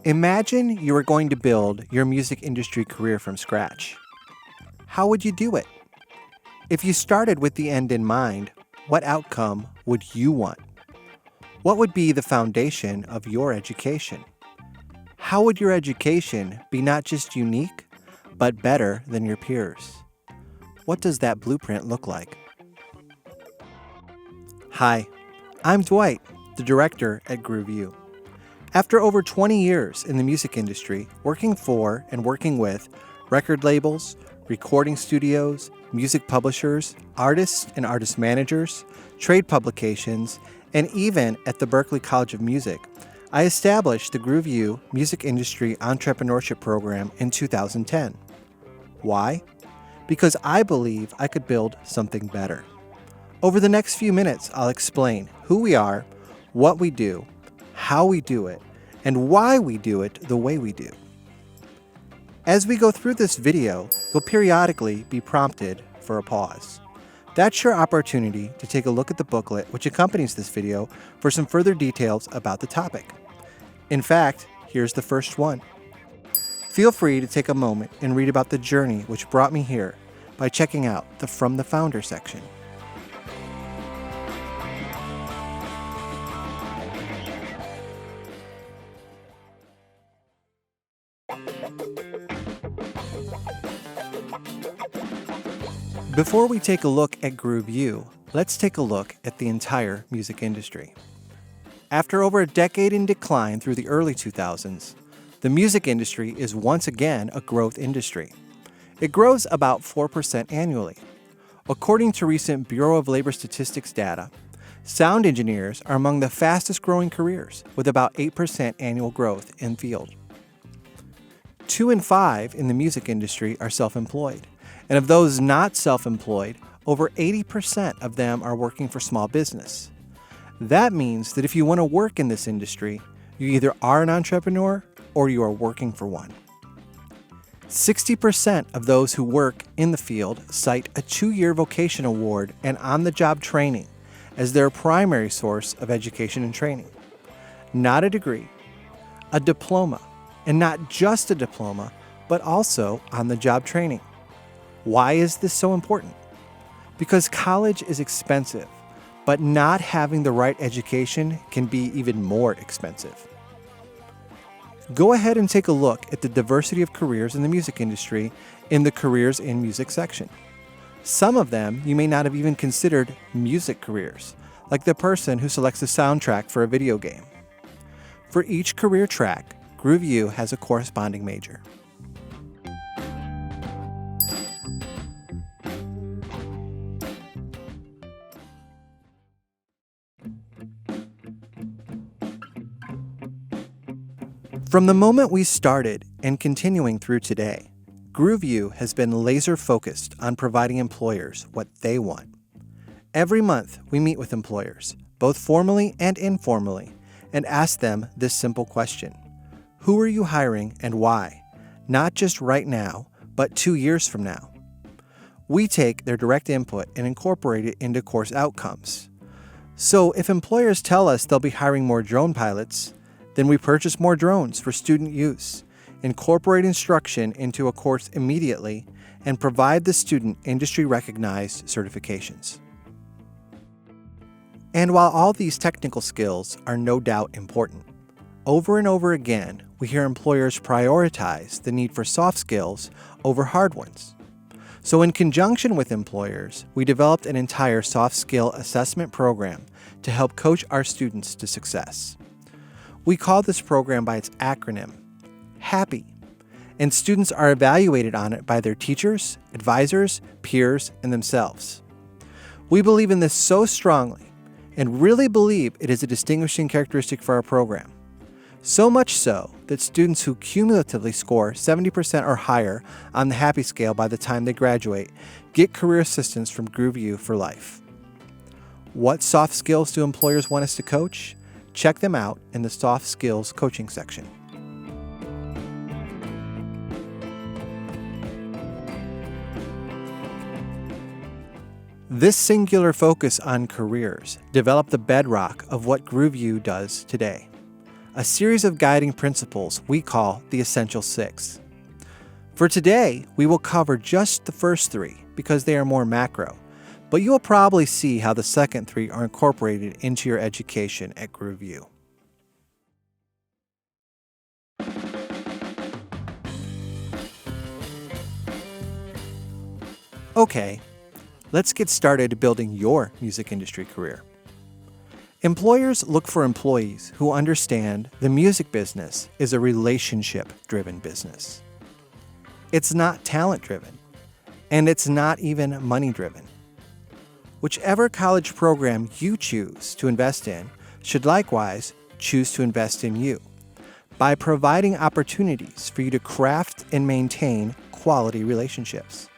Imagine you were going to build your music industry career from scratch. How would you do it? If you started with the end in mind, what outcome would you want? What would be the foundation of your education? How would your education be not just unique, but better than your peers? What does that blueprint look like? Hi, I'm Dwight, the director at GrooveU. After over 20 years in the music industry, working for and working with record labels, recording studios, music publishers, artists and artist managers, trade publications, and even at the Berklee College of Music, I established the GrooveU Music Industry Entrepreneurship Program in 2010. Why? Because I believe I could build something better. Over the next few minutes, I'll explain who we are, what we do, how we do it, and why we do it the way we do. As we go through this video, you'll periodically be prompted for a pause. That's your opportunity to take a look at the booklet which accompanies this video for some further details about the topic. In fact, here's the first one. Feel free to take a moment and read about the journey which brought me here by checking out the From the Founder section. Before we take a look at GrooveU, let's take a look at the entire music industry. After over a decade in decline through the early 2000s, the music industry is once again a growth industry. It grows about 4% annually. According to recent Bureau of Labor Statistics data, sound engineers are among the fastest growing careers, with about 8% annual growth in field. 2 in 5 in the music industry are self-employed. And of those not self-employed, over 80% of them are working for small business. That means that if you want to work in this industry, you either are an entrepreneur or you are working for one. 60% of those who work in the field cite a 2-year vocation award and on-the-job training as their primary source of education and training. Not a degree, a diploma, and not just a diploma, but also on-the-job training. Why is this so important? Because college is expensive, but not having the right education can be even more expensive. Go ahead and take a look at the diversity of careers in the music industry in the Careers in Music section. Some of them you may not have even considered music careers, like the person who selects a soundtrack for a video game. For each career track, GrooveU has a corresponding major. From the moment we started and continuing through today, GrooveU has been laser focused on providing employers what they want. Every month, we meet with employers, both formally and informally, and ask them this simple question: who are you hiring and why? Not just right now, but 2 years from now. We take their direct input and incorporate it into course outcomes. So if employers tell us they'll be hiring more drone pilots, then we purchase more drones for student use, incorporate instruction into a course immediately, and provide the student industry-recognized certifications. And while all these technical skills are no doubt important, over and over again, we hear employers prioritize the need for soft skills over hard ones. So in conjunction with employers, we developed an entire soft skill assessment program to help coach our students to success. We call this program by its acronym, HAPPY, and students are evaluated on it by their teachers, advisors, peers, and themselves. We believe in this so strongly and really believe it is a distinguishing characteristic for our program. So much so that students who cumulatively score 70% or higher on the HAPPY scale by the time they graduate get career assistance from GrooveU for life. What soft skills do employers want us to coach? Check them out in the Soft Skills Coaching section. This singular focus on careers developed the bedrock of what GrooveU does today. a series of guiding principles we call the Essential Six. For today, we will cover just the first three because they are more macro, but you will probably see how the second three are incorporated into your education at GrooveU. Okay, let's get started building your music industry career. Employers look for employees who understand the music business is a relationship-driven business. It's not talent-driven, and it's not even money-driven. Whichever college program you choose to invest in should likewise choose to invest in you by providing opportunities for you to craft and maintain quality relationships.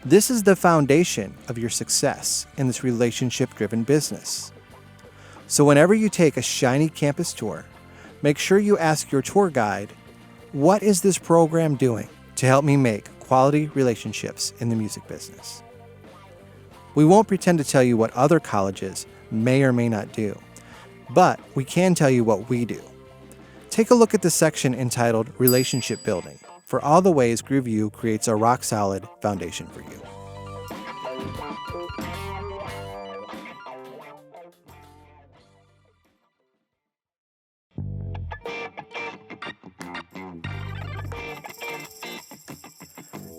This is the foundation of your success in this relationship-driven business. So whenever you take a shiny campus tour, make sure you ask your tour guide, what is this program doing to help me make quality relationships in the music business? We won't pretend to tell you what other colleges may or may not do, but we can tell you what we do. Take a look at the section entitled Relationship Building for all the ways GrooveU creates a rock-solid foundation for you.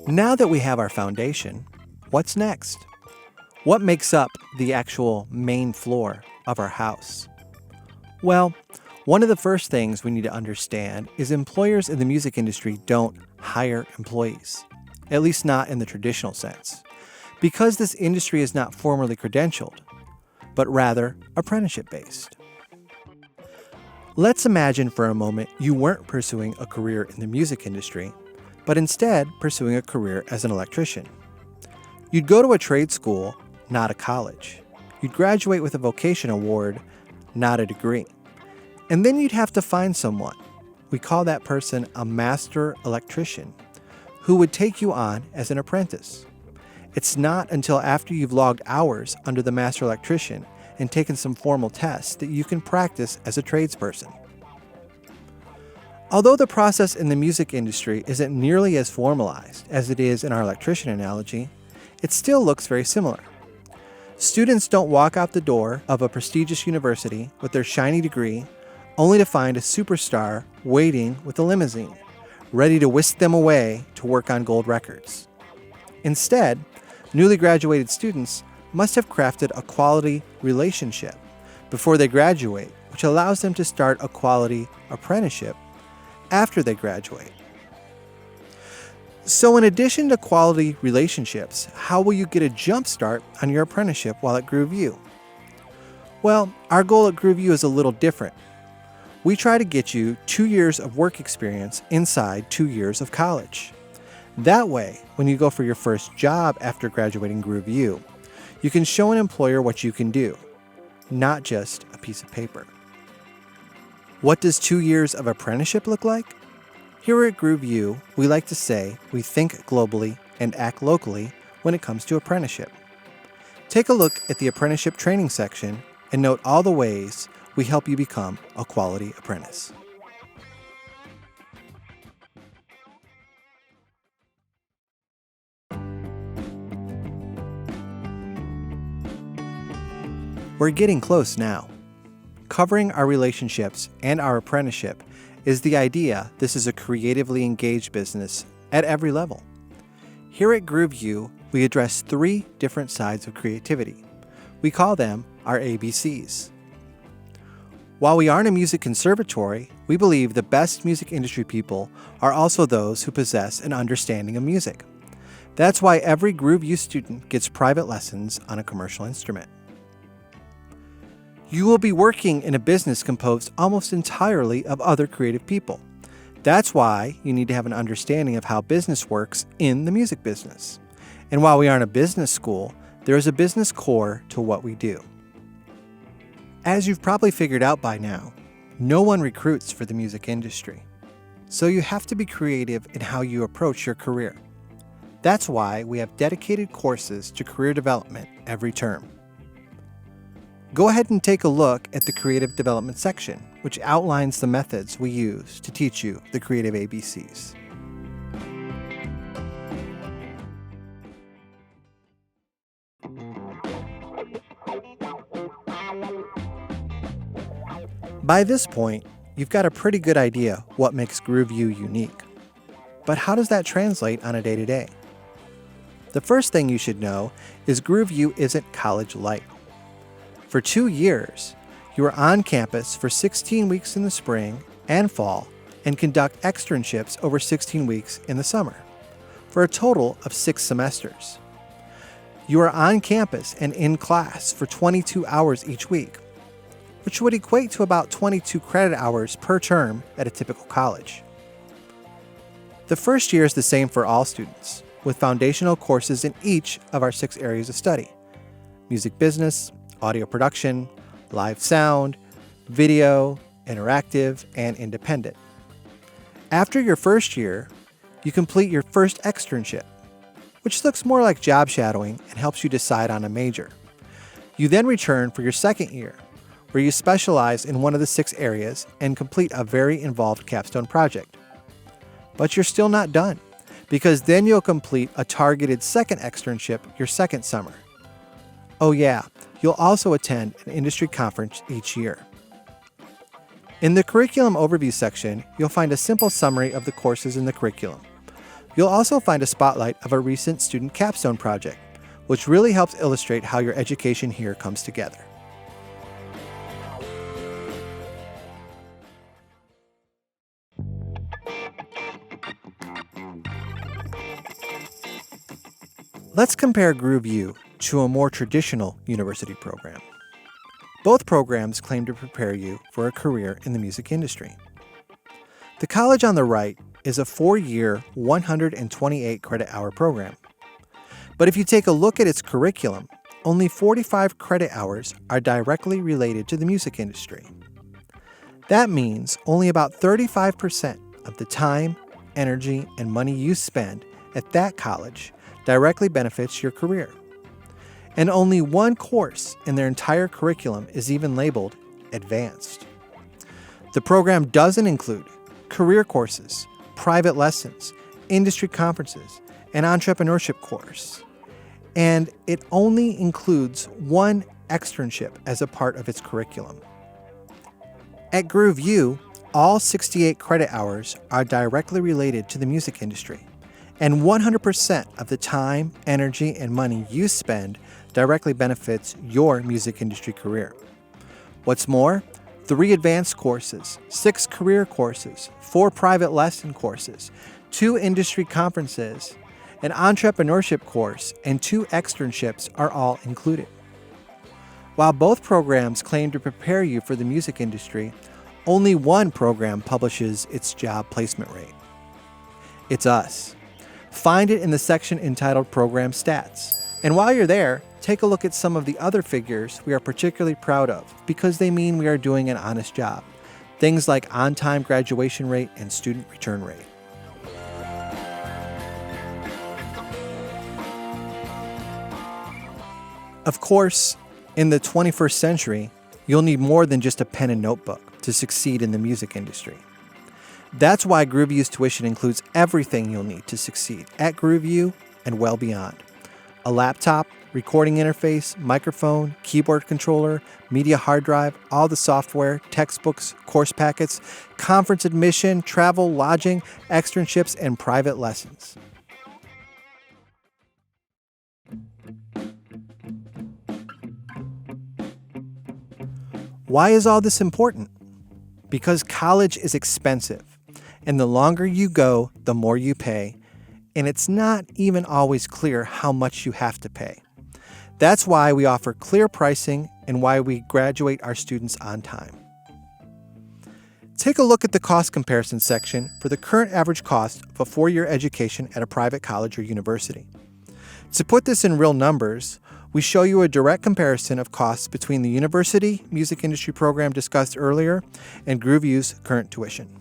Now that we have our foundation, what's next? What makes up the actual main floor of our house? Well, one of the first things we need to understand is employers in the music industry don't hire employees, at least not in the traditional sense, because this industry is not formally credentialed, but rather apprenticeship-based. Let's imagine for a moment you weren't pursuing a career in the music industry, but instead pursuing a career as an electrician. You'd go to a trade school, not a college. You'd graduate with a vocation award, not a degree. And then you'd have to find someone, we call that person a master electrician, who would take you on as an apprentice. It's not until after you've logged hours under the master electrician and taken some formal tests that you can practice as a tradesperson. Although the process in the music industry isn't nearly as formalized as it is in our electrician analogy, it still looks very similar. Students don't walk out the door of a prestigious university with their shiny degree only to find a superstar waiting with a limousine, ready to whisk them away to work on gold records. Instead, newly graduated students must have crafted a quality relationship before they graduate, which allows them to start a quality apprenticeship after they graduate. So in addition to quality relationships, how will you get a jump start on your apprenticeship while at GrooveU? Well, our goal at GrooveU is a little different. We try to get you 2 years of work experience inside 2 years of college. That way, when you go for your first job after graduating GrooveU, you can show an employer what you can do, not just a piece of paper. What does 2 years of apprenticeship look like? Here at GrooveU, we like to say we think globally and act locally when it comes to apprenticeship. Take a look at the apprenticeship training section and note all the ways we help you become a quality apprentice. We're getting close now. Covering our relationships and our apprenticeship is the idea this is a creatively engaged business at every level. Here at GrooveU, we address 3 different sides of creativity. We call them our ABCs. While we aren't a music conservatory, we believe the best music industry people are also those who possess an understanding of music. That's why every GrooveU student gets private lessons on a commercial instrument. You will be working in a business composed almost entirely of other creative people. That's why you need to have an understanding of how business works in the music business. And while we aren't a business school, there is a business core to what we do. As you've probably figured out by now, no one recruits for the music industry. So you have to be creative in how you approach your career. That's why we have dedicated courses to career development every term. Go ahead and take a look at the Creative Development section, which outlines the methods we use to teach you the creative ABCs. By this point, you've got a pretty good idea what makes GrooveU unique. But how does that translate on a day-to-day? The first thing you should know is GrooveU isn't college-like. For 2 years, you are on campus for 16 weeks in the spring and fall and conduct externships over 16 weeks in the summer, for a total of 6 semesters. You are on campus and in class for 22 hours each week, which would equate to about 22 credit hours per term at a typical college. The first year is the same for all students, with foundational courses in each of our 6 areas of study: music business, audio production, live sound, video, interactive, and independent. After your first year, you complete your first externship, which looks more like job shadowing and helps you decide on a major. You then return for your second year, where you specialize in one of the 6 areas and complete a very involved capstone project. But you're still not done, because then you'll complete a targeted second externship your second summer. Oh yeah, you'll also attend an industry conference each year. In the curriculum overview section, you'll find a simple summary of the courses in the curriculum. You'll also find a spotlight of a recent student capstone project, which really helps illustrate how your education here comes together. Let's compare GrooveU to a more traditional university program. Both programs claim to prepare you for a career in the music industry. The college on the right is a 4-year, 128 credit hour program. But if you take a look at its curriculum, only 45 credit hours are directly related to the music industry. That means only about 35% of the time, energy, and money you spend at that college directly benefits your career. And only one course in their entire curriculum is even labeled advanced. The program doesn't include career courses, private lessons, industry conferences, an entrepreneurship course. And it only includes one externship as a part of its curriculum. At GrooveU, all 68 credit hours are directly related to the music industry, and 100% of the time, energy, and money you spend directly benefits your music industry career. What's more, 3 advanced courses, 6 career courses, 4 private lesson courses, 2 industry conferences, an entrepreneurship course, and 2 externships are all included. While both programs claim to prepare you for the music industry, only one program publishes its job placement rate. It's us. Find it in the section entitled Program Stats. And while you're there, take a look at some of the other figures we are particularly proud of because they mean we are doing an honest job. Things like on-time graduation rate and student return rate. Of course, in the 21st century, you'll need more than just a pen and notebook to succeed in the music industry. That's why GrooveU's tuition includes everything you'll need to succeed at GrooveU and well beyond. A laptop, recording interface, microphone, keyboard controller, media hard drive, all the software, textbooks, course packets, conference admission, travel, lodging, externships, and private lessons. Why is all this important? Because college is expensive. And the longer you go, the more you pay, and it's not even always clear how much you have to pay. That's why we offer clear pricing and why we graduate our students on time. Take a look at the cost comparison section for the current average cost of a 4-year education at a private college or university. To put this in real numbers, we show you a direct comparison of costs between the university music industry program discussed earlier and GrooveU's current tuition.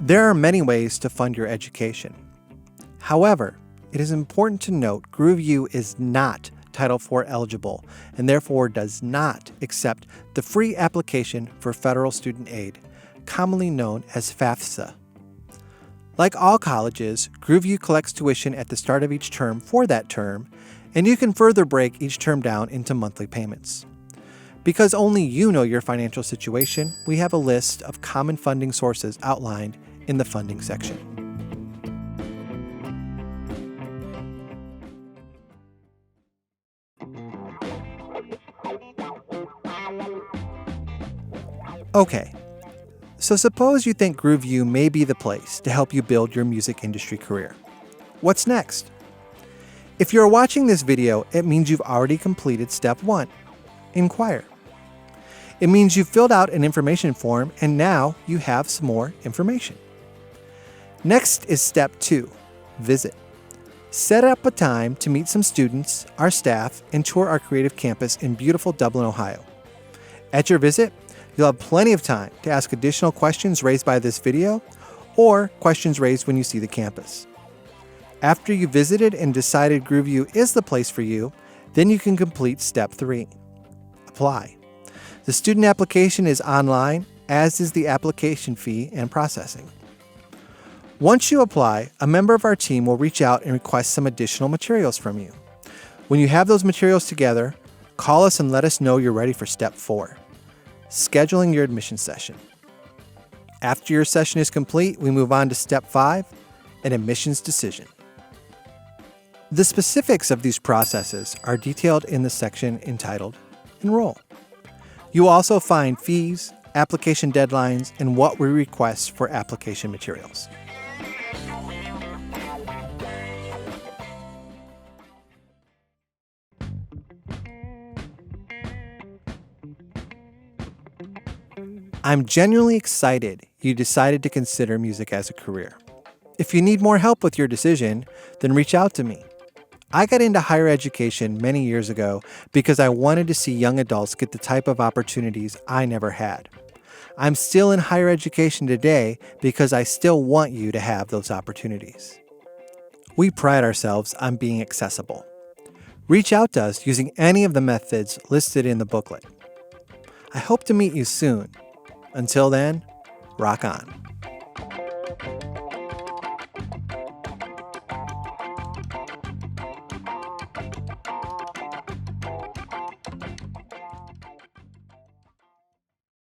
There are many ways to fund your education. However, it is important to note GrooveU is not Title IV eligible and therefore does not accept the free application for federal student aid, commonly known as FAFSA. Like all colleges, GrooveU collects tuition at the start of each term for that term, and you can further break each term down into monthly payments. Because only you know your financial situation, we have a list of common funding sources outlined in the funding section. Okay, so suppose you think GrooveU may be the place to help you build your music industry career. What's next? If you're watching this video, it means you've already completed step 1, inquire. It means you've filled out an information form and now you have some more information. Next is step 2, visit. Set up a time to meet some students, our staff, and tour our creative campus in beautiful Dublin, Ohio. At your visit, you'll have plenty of time to ask additional questions raised by this video or questions raised when you see the campus. After you visited and decided GrooveU is the place for you, then you can complete step 3, apply. The student application is online, as is the application fee and processing. Once you apply, a member of our team will reach out and request some additional materials from you. When you have those materials together, call us and let us know you're ready for step 4, scheduling your admission session. After your session is complete, we move on to step 5, an admissions decision. The specifics of these processes are detailed in the section entitled Enroll. You will also find fees, application deadlines, and what we request for application materials. I'm genuinely excited you decided to consider music as a career. If you need more help with your decision, then reach out to me. I got into higher education many years ago because I wanted to see young adults get the type of opportunities I never had. I'm still in higher education today because I still want you to have those opportunities. We pride ourselves on being accessible. Reach out to us using any of the methods listed in the booklet. I hope to meet you soon. Until then, rock on.